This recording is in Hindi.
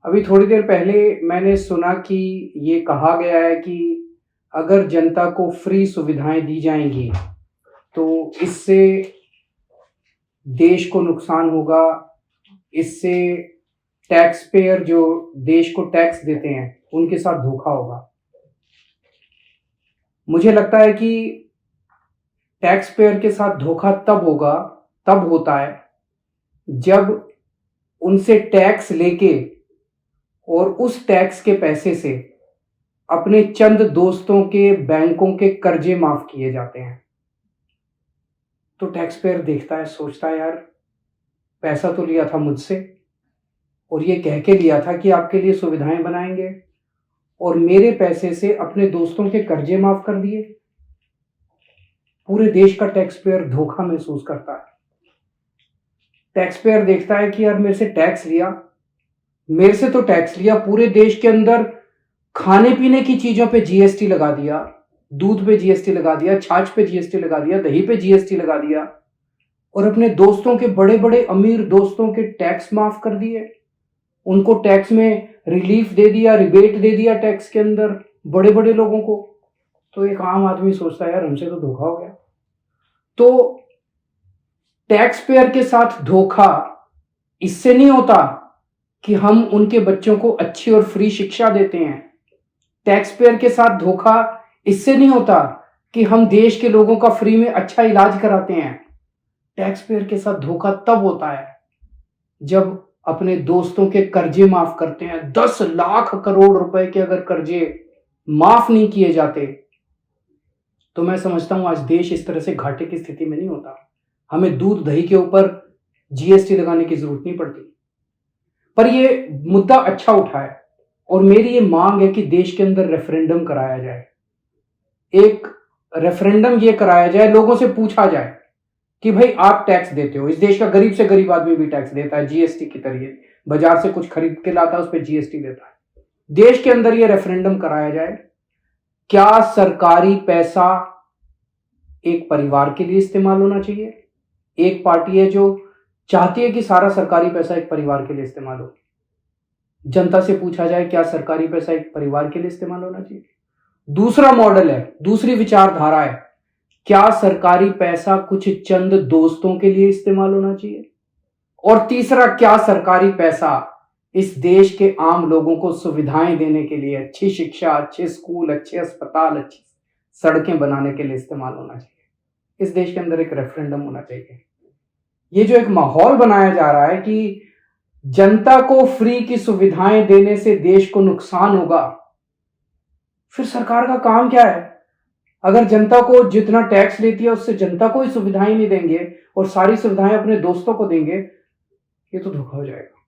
अभी थोड़ी देर पहले मैंने सुना कि ये कहा गया है कि अगर जनता को फ्री सुविधाएं दी जाएंगी तो इससे देश को नुकसान होगा। इससे टैक्स पेयर जो देश को टैक्स देते हैं उनके साथ धोखा होगा। मुझे लगता है कि टैक्स पेयर के साथ धोखा तब होता है जब उनसे टैक्स लेके और उस टैक्स के पैसे से अपने चंद दोस्तों के बैंकों के कर्जे माफ किए जाते हैं। तो टैक्स पेयर देखता है, सोचता है, यार पैसा तो लिया था मुझसे और ये कह के लिया था कि आपके लिए सुविधाएं बनाएंगे और मेरे पैसे से अपने दोस्तों के कर्जे माफ कर दिए। पूरे देश का टैक्स पेयर धोखा महसूस करता है। टैक्स पेयर देखता है कि यार मेरे से तो टैक्स लिया, पूरे देश के अंदर खाने पीने की चीजों पे जीएसटी लगा दिया, दूध पे जीएसटी लगा दिया, छाछ पे जीएसटी लगा दिया, दही पे जीएसटी लगा दिया और अपने दोस्तों के बड़े बड़े अमीर दोस्तों के टैक्स माफ कर दिए। उनको टैक्स में रिलीफ दे दिया, रिबेट दे दिया टैक्स के अंदर बड़े बड़े लोगों को। तो एक आम आदमी सोचता है यार हमसे तो धोखा हो गया। तो टैक्स पेयर के साथ धोखा इससे नहीं होता कि हम उनके बच्चों को अच्छी और फ्री शिक्षा देते हैं। टैक्स पेयर के साथ धोखा इससे नहीं होता कि हम देश के लोगों का फ्री में अच्छा इलाज कराते हैं। टैक्स पेयर के साथ धोखा तब होता है जब अपने दोस्तों के कर्जे माफ करते हैं। 10 लाख करोड़ रुपए के अगर कर्जे माफ नहीं किए जाते तो मैं समझता हूं आज देश इस तरह से घाटे की स्थिति में नहीं होता। हमें दूध दही के ऊपर जीएसटी लगाने की जरूरत नहीं पड़ती। पर ये मुद्दा अच्छा उठा है और मेरी ये मांग है कि देश के अंदर रेफरेंडम कराया जाए। एक रेफरेंडम ये कराया जाए, लोगों से पूछा जाए कि भाई आप टैक्स देते हो। इस देश का गरीब से गरीब आदमी भी टैक्स देता है जीएसटी के जरिए। बाजार से कुछ खरीद के लाता है, उस पर जीएसटी देता है। देश के अंदर ये रेफरेंडम कराया जाए, क्या सरकारी पैसा एक परिवार के लिए इस्तेमाल होना चाहिए? एक पार्टी है जो चाहती है कि सारा सरकारी पैसा एक परिवार के लिए इस्तेमाल हो। जनता से पूछा जाए क्या सरकारी पैसा एक परिवार के लिए इस्तेमाल होना चाहिए? दूसरा मॉडल है, दूसरी विचारधारा है, क्या सरकारी पैसा कुछ चंद दोस्तों के लिए इस्तेमाल होना चाहिए? और तीसरा, क्या सरकारी पैसा इस देश के आम लोगों को सुविधाएं देने के लिए, अच्छी शिक्षा, अच्छे स्कूल, अच्छे अस्पताल, अच्छी सड़कें बनाने के लिए इस्तेमाल होना चाहिए? इस देश के अंदर एक रेफरेंडम होना चाहिए। ये जो एक माहौल बनाया जा रहा है कि जनता को फ्री की सुविधाएं देने से देश को नुकसान होगा, फिर सरकार का काम क्या है? अगर जनता को जितना टैक्स लेती है उससे जनता को ही सुविधाएं नहीं देंगे और सारी सुविधाएं अपने दोस्तों को देंगे, ये तो धोखा हो जाएगा।